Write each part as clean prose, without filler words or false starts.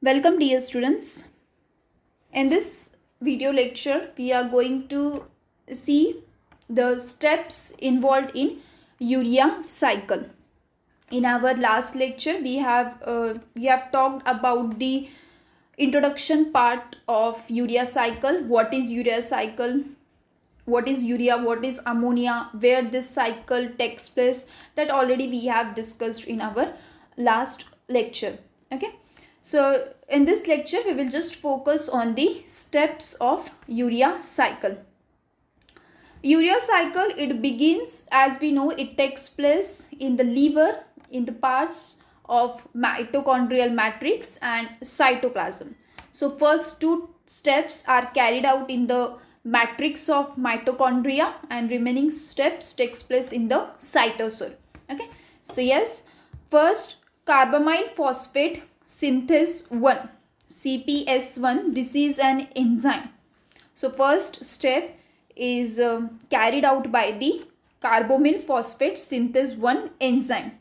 Welcome dear students. In this video lecture we are going to see the steps involved in urea cycle. In our last lecture we have talked about the introduction part of urea cycle. What is urea cycle? What is urea? What is ammonia? Where this cycle takes place? That already we have discussed in our last lecture. Okay. So in this lecture, we will just focus on the steps of urea cycle. Urea cycle, it begins, as we know, it takes place in the liver, in the parts of mitochondrial matrix and cytoplasm. So first two steps are carried out in the matrix of mitochondria and remaining steps takes place in the cytosol. Okay. So yes, first carbamyl phosphate synthase 1, CPS1, this is an enzyme. So first step is carried out by the carbamyl phosphate synthase 1 enzyme,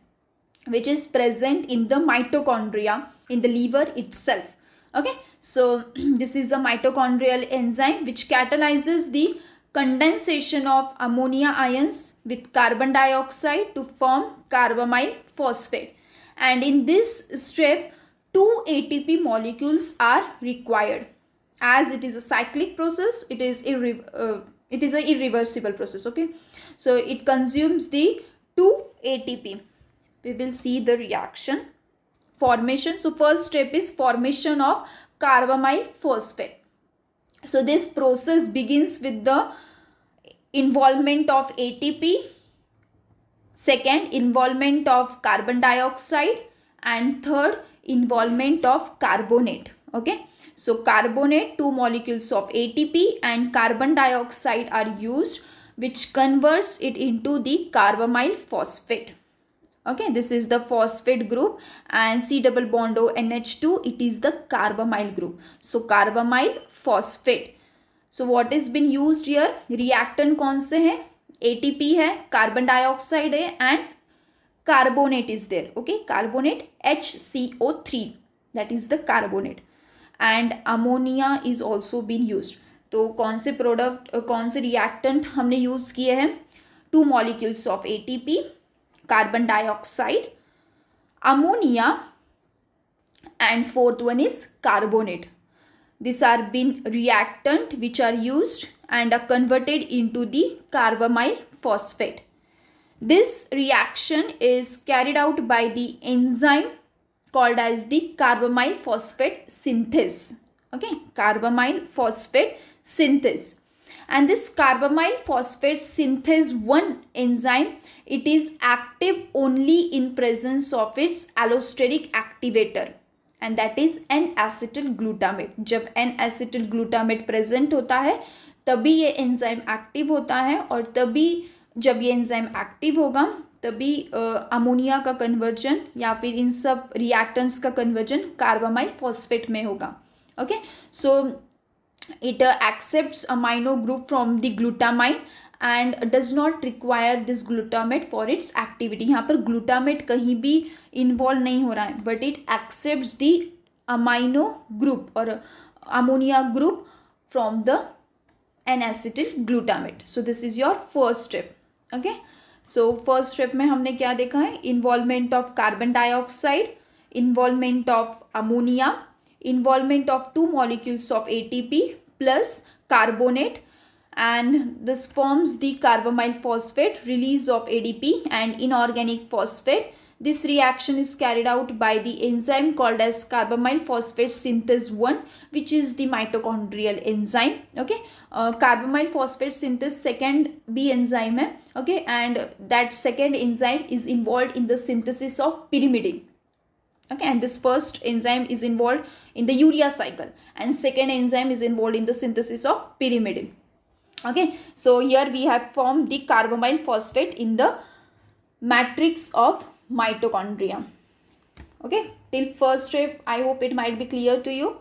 which is present in the mitochondria in the liver itself. Okay, so this is a mitochondrial enzyme which catalyzes the condensation of ammonia ions with carbon dioxide to form carbamyl phosphate, and in this step 2 ATP molecules are required. As it is a cyclic process, it is an irreversible process. Okay, so it consumes the 2 ATP. We will see the reaction formation. So first step is formation of carbamyl phosphate. So this process begins with the involvement of ATP, second involvement of carbon dioxide, and third involvement of carbonate. Okay, so carbonate, 2 molecules of ATP and carbon dioxide are used, which converts it into the carbamyl phosphate. Okay, this is the phosphate group, and C double bond O NH2, it is the carbamyl group. So carbamyl phosphate. So what is been used here? Reactant कौन से हैं? ATP है, carbon dioxide है, and carbonate is there. Okay, carbonate HCO3, that is the carbonate, and ammonia is also been used. तो कौन से product, कौन से रिएक्टेंट हमने यूज किए हैं? 2 molecules of ATP, carbon dioxide, ammonia, and fourth one is carbonate. These are been reactant which are used and are converted into the carbamyl phosphate. This reaction is carried out by the enzyme called as the carbamyl phosphate synthase. Okay, carbamyl phosphate synthase. And this carbamyl phosphate synthase 1 enzyme, it is active only in presence of its allosteric activator, and that is N-acetyl glutamate. जब N-acetyl glutamate present होता है तभी ये enzyme active होता है, और तभी जब ये एंजाइम एक्टिव होगा तभी अमोनिया का कन्वर्जन या फिर इन सब रिएक्टेंट्स का कन्वर्जन कार्बामाइल फॉस्फेट में होगा. Okay, so it accepts amino group from the glutamine and does not require this glutamate for its activity. यहाँ पर glutamate कहीं भी involve नहीं हो रहा है, but it accepts the amino group और ammonia group from the N-acetyl glutamate. So this is your first step. Okay, so first step में हमने क्या देखा है? Involvement of carbon dioxide, involvement of ammonia, involvement of 2 molecules of ATP plus carbonate, and this forms the carbamyl phosphate, release of ADP and inorganic phosphate. This reaction is carried out by the enzyme called as carbamyl phosphate synthase 1, which is the mitochondrial enzyme. Okay, carbamyl phosphate synthase second B enzyme है. Okay, and that second enzyme is involved in the synthesis of pyrimidine. Okay, and this first enzyme is involved in the urea cycle, and second enzyme is involved in the synthesis of pyrimidine. Okay, so here we have formed the carbamyl phosphate in the matrix of mitochondria. Okay, till first step I hope it might be clear to you.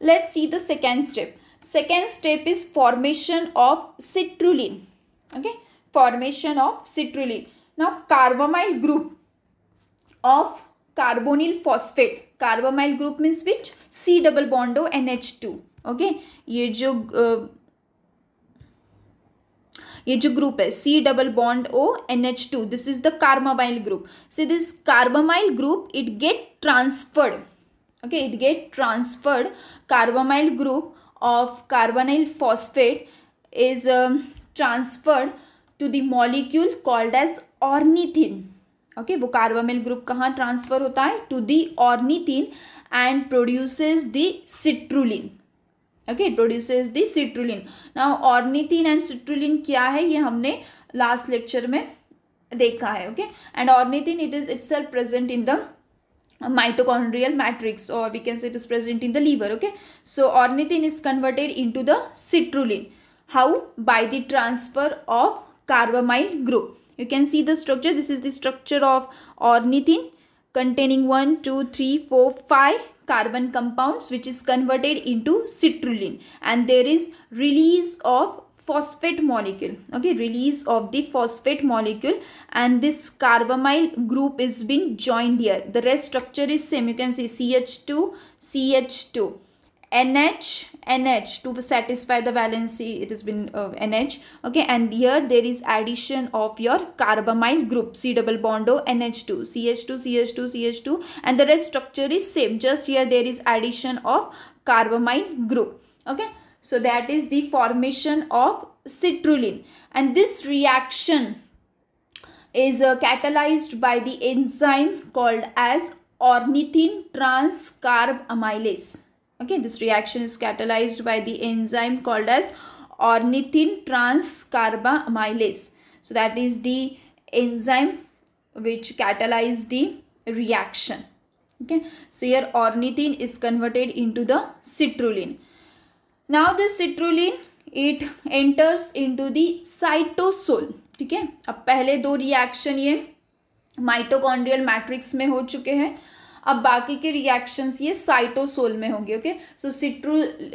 Let's see the second step. Second step is formation of citrulline. Okay, formation of citrulline. Now carbamyl group of carbonyl phosphate. Carbamyl group means which? C double bond O NH2. Okay, ये जो group है C double bond O NH2, this is the carbamyl group. See this carbamyl group, it get transferred. Okay, it get transferred. Carbamyl group of carbonyl phosphate is transferred to the molecule called as ornithine. Okay, वो carbamyl group कहाँ transfer होता है? To the ornithine and produces the citrulline. Okay, it produces the citrulline. Now ornithine and citrulline क्या है, ये हमने last lecture में देखा है. Okay, and ornithine, it is itself present in the mitochondrial matrix, or we can say it is present in the liver. Okay, so ornithine is converted into the citrulline. How? By the transfer of carbamyl group. You can see the structure. This is the structure of ornithine containing 1 2 3 4 5 carbon compounds, which is converted into citrulline, and there is release of phosphate molecule. Okay, release of the phosphate molecule, and this carbamyl group is being joined here. The rest structure is same. You can see CH2 CH2 NH NH to satisfy the valency, it has been NH. Okay, and here there is addition of your carbamyl group C double bond O NH2 CH2 CH2 CH2, and the rest structure is same, just here there is addition of carbamyl group. Okay, so that is the formation of citrulline, and this reaction is catalyzed by the enzyme called as ornithine transcarbamylase. Okay, this reaction is catalyzed by the enzyme called as ornithine transcarbamylase. So that is the enzyme which catalyzes the reaction. Okay, so here ornithine is converted into the citrulline. Now this citrulline, it enters into the cytosol. ठीक है, अब पहले दो reaction ये mitochondrial matrix में हो चुके हैं, अब बाकी के रिएक्शंस ये साइटोसोल में होंगे. Okay, so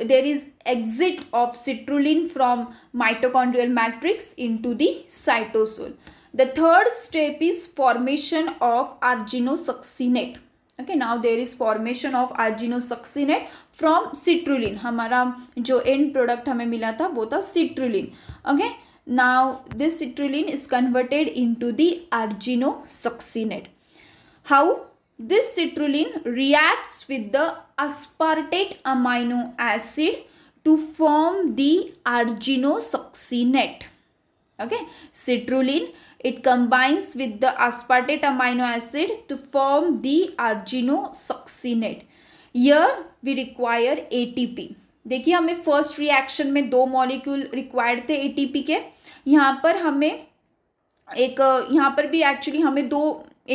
there is exit of citrulline from mitochondrial matrix into the cytosol. The third step is formation of argininosuccinate. Okay, now there is formation of argininosuccinate from citrulline. हमारा जो end product हमें मिला था वो था citrulline. Okay, now this citrulline is converted into the argininosuccinate. How? This citrulline reacts with the aspartate amino acid to form the arginosuccinate. Okay, citrulline, it combines with the aspartate amino acid to form the arginosuccinate. Here we require ATP. देखिए, हमें first reaction में दो molecule required थे ATP के. यहाँ पर हमें यहाँ पर भी एक्चुअली हमें दो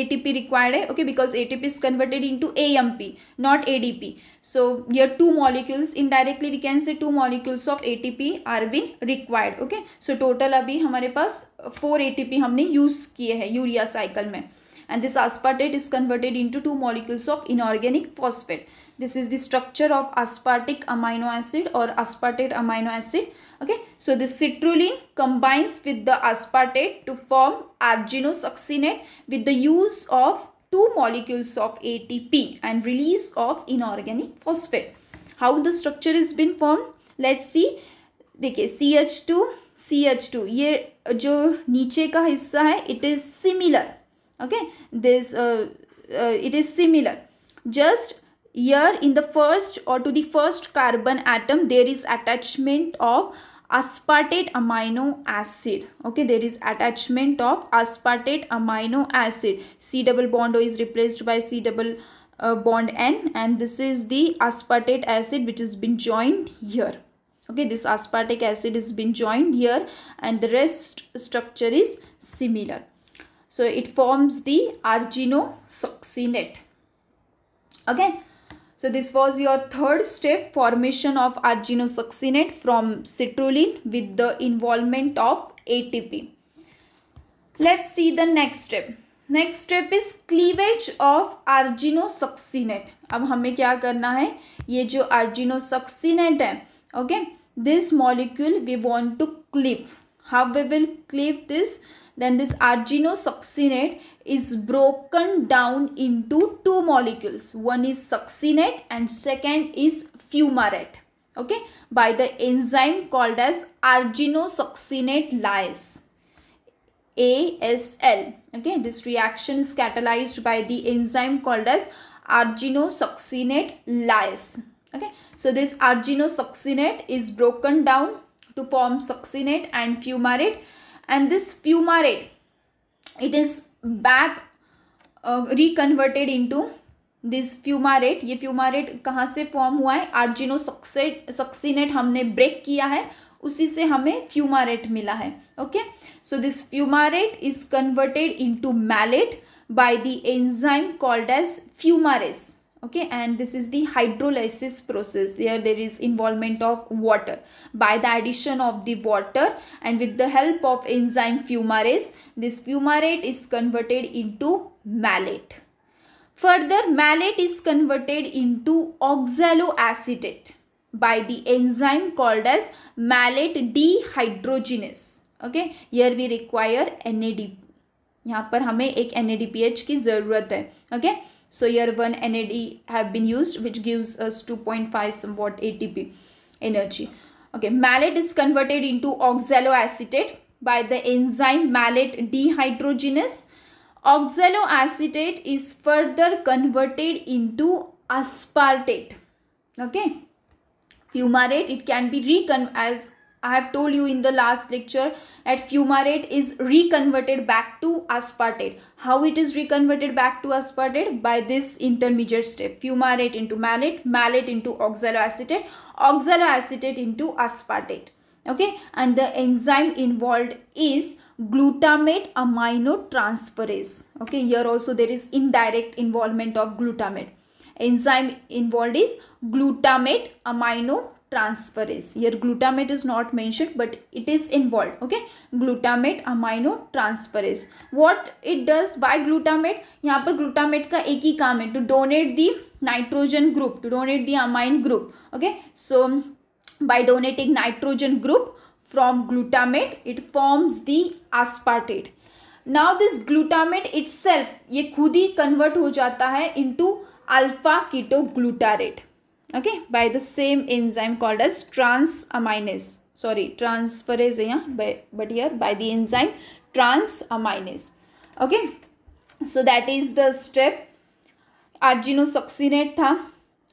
ATP required है. Okay, because ATP is converted into AMP, not ADP. So here two molecules, indirectly we can say two molecules of ATP are being required. Okay, so total अभी हमारे पास 4 ATP हमने use किए हैं urea cycle में, and this aspartate is converted into two molecules of inorganic phosphate. This is the structure of aspartic amino acid or aspartate amino acid. Okay, so the citrulline combines with the aspartate to form arginosuccinate with the use of two molecules of ATP and release of inorganic phosphate. How the structure is been formed? Let's see. देखिए, CH2 CH2, ये जो नीचे का हिस्सा है, it is similar. Okay, this it is similar. Just here in the first or to the first carbon atom there is attachment of aspartate amino acid. Okay, there is attachment of aspartate amino acid. C double bond O is replaced by C double bond N, and this is the aspartate acid which has been joined here. Okay, this aspartic acid has been joined here, and the rest structure is similar. So it forms the arginosuccinate. Okay, so this was your third step, formation of arginosuccinate from citrulline with the involvement of ATP. Let's see the next step. Next step is cleavage of arginosuccinate. अब हमें क्या करना है, ये जो arginosuccinate है, okay, this molecule we want to cleave. How we will cleave this? then this arginosuccinate is broken down into two molecules. One is succinate and second is fumarate, okay, by the enzyme called as arginosuccinate lyase, ASL. Okay, this reaction is catalyzed by the enzyme called as arginosuccinate lyase. Okay, so this arginosuccinate is broken down to form succinate and fumarate, and this fumarate, it is back reconverted into this fumarate. ये fumarate कहाँ से form हुआ है? arginosuccinate हमने break किया है, उसी से हमें fumarate मिला है. Okay, so this fumarate is converted into malate by the enzyme called as fumarase. Okay, and this is the hydrolysis process. There is involvement of water. By the addition of the water and with the help of enzyme fumarase, this fumarate is converted into malate. Further, malate is converted into oxaloacetate by the enzyme called as malate dehydrogenase. Okay, here we require NAD. यहाँ पर हमें एक NADPH की ज़रूरत है. Okay, so here one NAD have been used which gives us 2.5 somewhat ATP energy. Okay, malate is converted into oxaloacetate by the enzyme malate dehydrogenase. Oxaloacetate is further converted into aspartate. Okay, fumarate, it can be as I have told you in the last lecture, that fumarate is reconverted back to aspartate. How it is reconverted back to aspartate? By this intermediate step. Fumarate into malate, malate into oxaloacetate, oxaloacetate into aspartate. Okay, and the enzyme involved is glutamate aminotransferase. Okay, here also there is indirect involvement of glutamate. Enzyme involved is glutamate aminotransferase. Here glutamate is not mentioned, but it is involved. Okay, glutamate aminotransferase. What it does by glutamate? यहाँ पर glutamate का एक ही काम है, to donate the nitrogen group, to donate the amine group. Okay, so by donating nitrogen group from glutamate, it forms the aspartate. Now this glutamate itself, ये खुद ही convert हो जाता है into alpha ketoglutarate. Okay, by the same enzyme called as transaminase. Sorry, transferase है यहाँ, but here by the enzyme transaminase. Okay, so that is the step. Arginosuccinate था.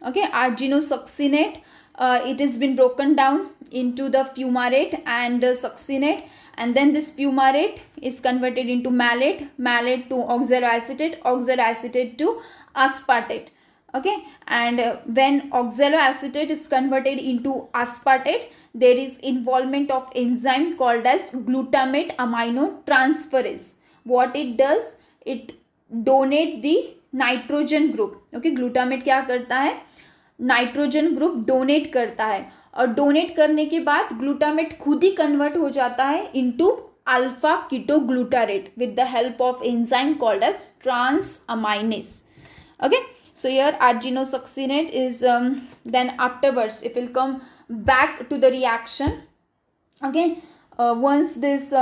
Okay, arginosuccinate, it has been broken down into the fumarate and succinate, and then this fumarate is converted into malate, malate to oxaloacetate, oxaloacetate to aspartate. Okay, and when oxaloacetate is converted into aspartate, there is involvement of enzyme called as glutamate aminotransferase. What it does, it donate the nitrogen group. Okay, glutamate क्या करता है? Nitrogen group donate करता है, और donate करने के बाद glutamate खुद ही कन्वर्ट हो जाता है into alpha ketoglutarate with the help of enzyme called as transaminase. Okay, so here arginosuccinate is then afterwards it will come back to the reaction. Okay, once this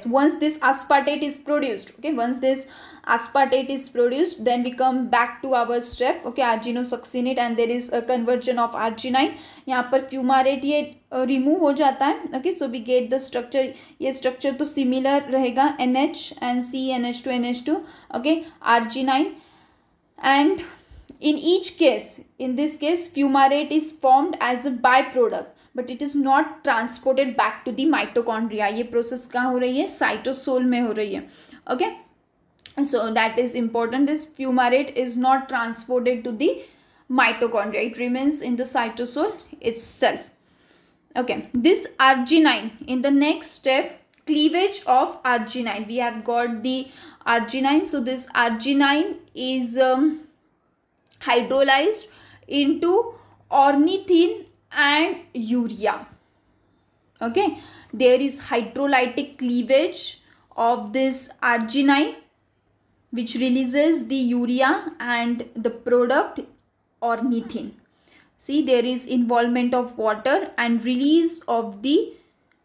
once this aspartate is produced, okay, once this aspartate is produced, then we come back to our step. Okay, arginosuccinate, and there is a conversion of arginine. यहाँ पर fumarate ये remove हो जाता है. Okay, so we get the structure. ये structure तो similar रहेगा, NH and C, NH2, NH2. Okay, arginine, and in each case, in this case, fumarate is formed as a byproduct, but it is not transported back to the mitochondria. ये process कहाँ हो रही है? Cytosol में हो रही है. Okay, so that is important. This fumarate is not transported to the mitochondria. It remains in the cytosol itself. Okay, this arginine, in the next step, cleavage of arginine. We have got the arginine. So this arginine is hydrolyzed into ornithine and urea. Okay, there is hydrolytic cleavage of this arginine, which releases the urea and the product ornithine. See, there is involvement of water and release of the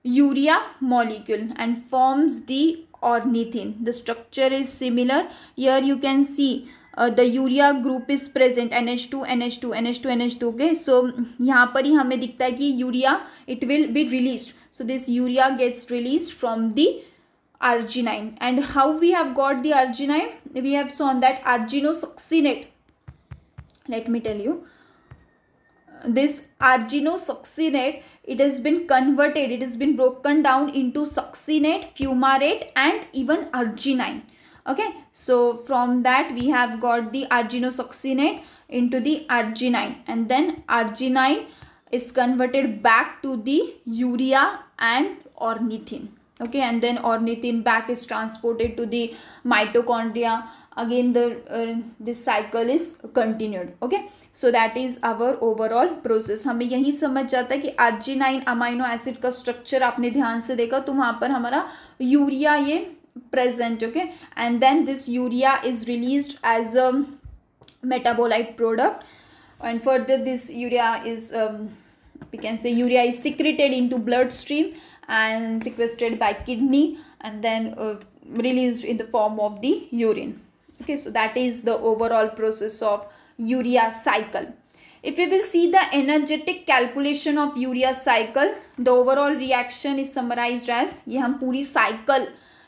urea molecule and forms the ornithine. The structure is similar. Here you can see the urea group is present, NH2 NH2 NH2 NH2. Okay, so यहाँ पर ही हमें दिखता है कि urea it will be released. So this urea gets released from the arginine. And how we have got the arginine? We have shown that arginosuccinate, let me tell you, this arginosuccinate, it has been converted, it has been broken down into succinate, fumarate and even arginine. Okay, so from that we have got the arginosuccinate into the arginine, and then arginine is converted back to the urea and ornithine. Okay, and then ornithine back is transported to the mitochondria. Again the this cycle is continued. Okay, so that is our overall process. हमें यही समझ जाता है कि arginine amino acid का structure आपने ध्यान से देखा तो वहाँ पर हमारा यूरिया ये present. Okay, and then this urea is released as a metabolite product, and further this urea is we can say urea is secreted into bloodstream and sequestered by kidney, and then released in the form of the urine. Okay, so that is the overall process of urea cycle. If we will see the energetic calculation of urea cycle, the overall reaction is summarized as, ये हम पूरी cycle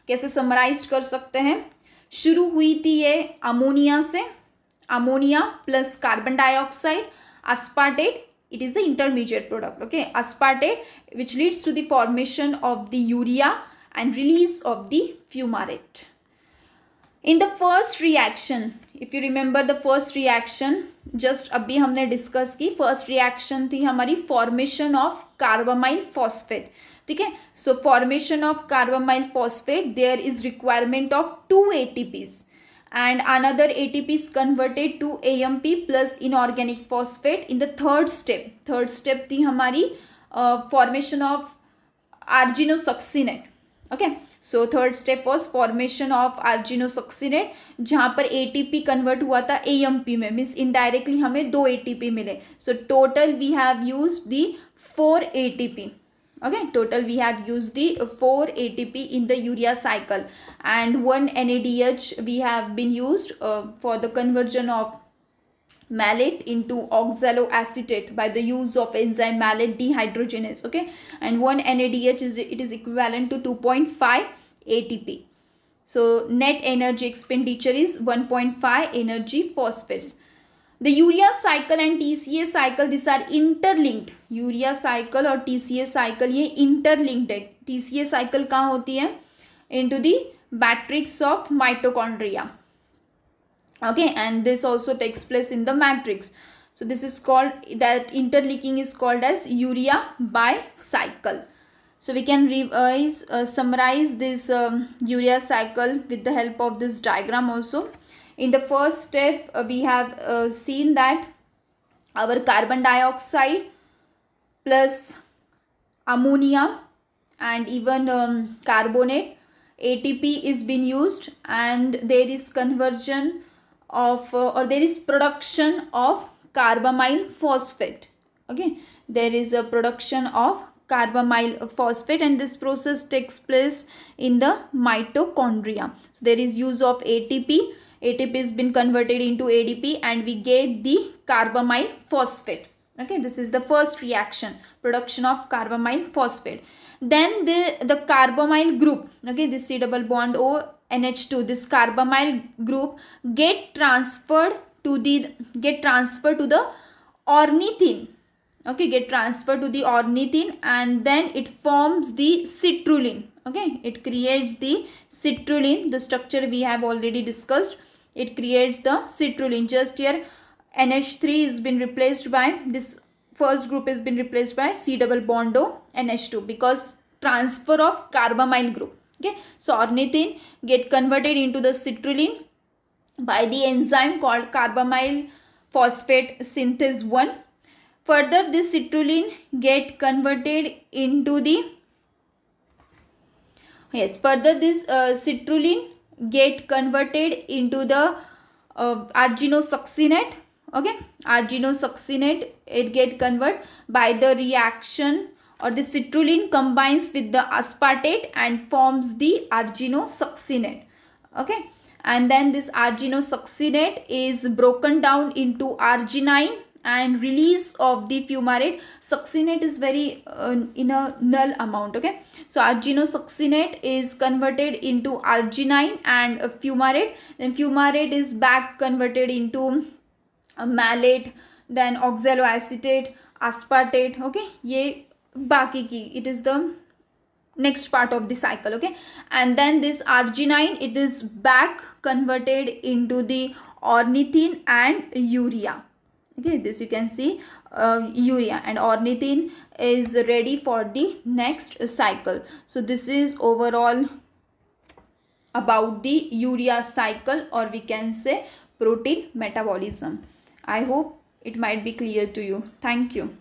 कैसे summarize कर सकते हैं. शुरू हुई थी ये अमोनिया से, ammonia plus carbon dioxide, aspartate, it is the intermediate product. Okay, aspartate which leads to the formation of the urea and release of the fumarate. In the first reaction, if you remember the first reaction, just अभी हमने discuss की, first reaction थी हमारी formation of carbamyl phosphate. ठीक है, so formation of carbamyl phosphate, there is requirement of 2 ATPs and another ATP is converted to AMP plus inorganic phosphate in the third step. Third step थी हमारी formation of arginosuccinate. Okay, so third step was formation of arginosuccinate, जहाँ पर ATP convert हुआ था AMP में, means indirectly हमें 2 ATP मिले. So total we have used the 4 ATP. Okay, total we have used the 4 ATP in the urea cycle, and 1 NADH we have been used for the conversion of malate into oxaloacetate by the use of enzyme malate dehydrogenase. Okay, and 1 NADH is equivalent to 2.5 ATP. So net energy expenditure is 1.5 energy phosphates. The urea cycle and TCA cycle, these are interlinked. Urea cycle और TCA cycle ये interlinked है. TCA cycle कहाँ होती है? Into the matrix of mitochondria. Okay, and this also takes place in the matrix. So this is called, that interlinking is called as urea bicycle. So we can revise, summarize this urea cycle with the help of this diagram also. In the first step, we have seen that our carbon dioxide plus ammonia and even carbonate, ATP is being used, and there is conversion of or there is production of carbamyl phosphate. Okay, there is a production of carbamyl phosphate, and this process takes place in the mitochondria. So there is use of ATP. ATP has been converted into ADP and we get the carbamyl phosphate. Okay, this is the first reaction, production of carbamyl phosphate. Then the carbamyl group, okay, this C double bond O NH2, this carbamyl group get transferred to the ornithine. Okay, get transferred to the ornithine, and then it forms the citrulline. Okay, it creates the citrulline. The structure we have already discussed. It creates the citrulline. Just here NH3 has been replaced by, this first group has been replaced by C double bond O NH2 because transfer of carbamyl group. Okay, so ornithine get converted into the citrulline by the enzyme called carbamyl phosphate synthase 1. Further, this citrulline get converted into the, citrulline get converted into the arginosuccinate. Okay, arginosuccinate, it get converted by the reaction or the citrulline combines with the aspartate and forms the arginosuccinate. Okay, and then this arginosuccinate is broken down into arginine and release of the fumarate. Succinate is very in a null amount. Okay, so arginosuccinate is converted into arginine and fumarate, then fumarate is back converted into malate, then oxaloacetate, aspartate. Okay, ye baki ki, it is the next part of the cycle. Okay, and then this arginine, it is back converted into the ornithine and urea. Okay, this you can see urea and ornithine is ready for the next cycle. So this is overall about the urea cycle, or we can say protein metabolism. I hope it might be clear to you. Thank you.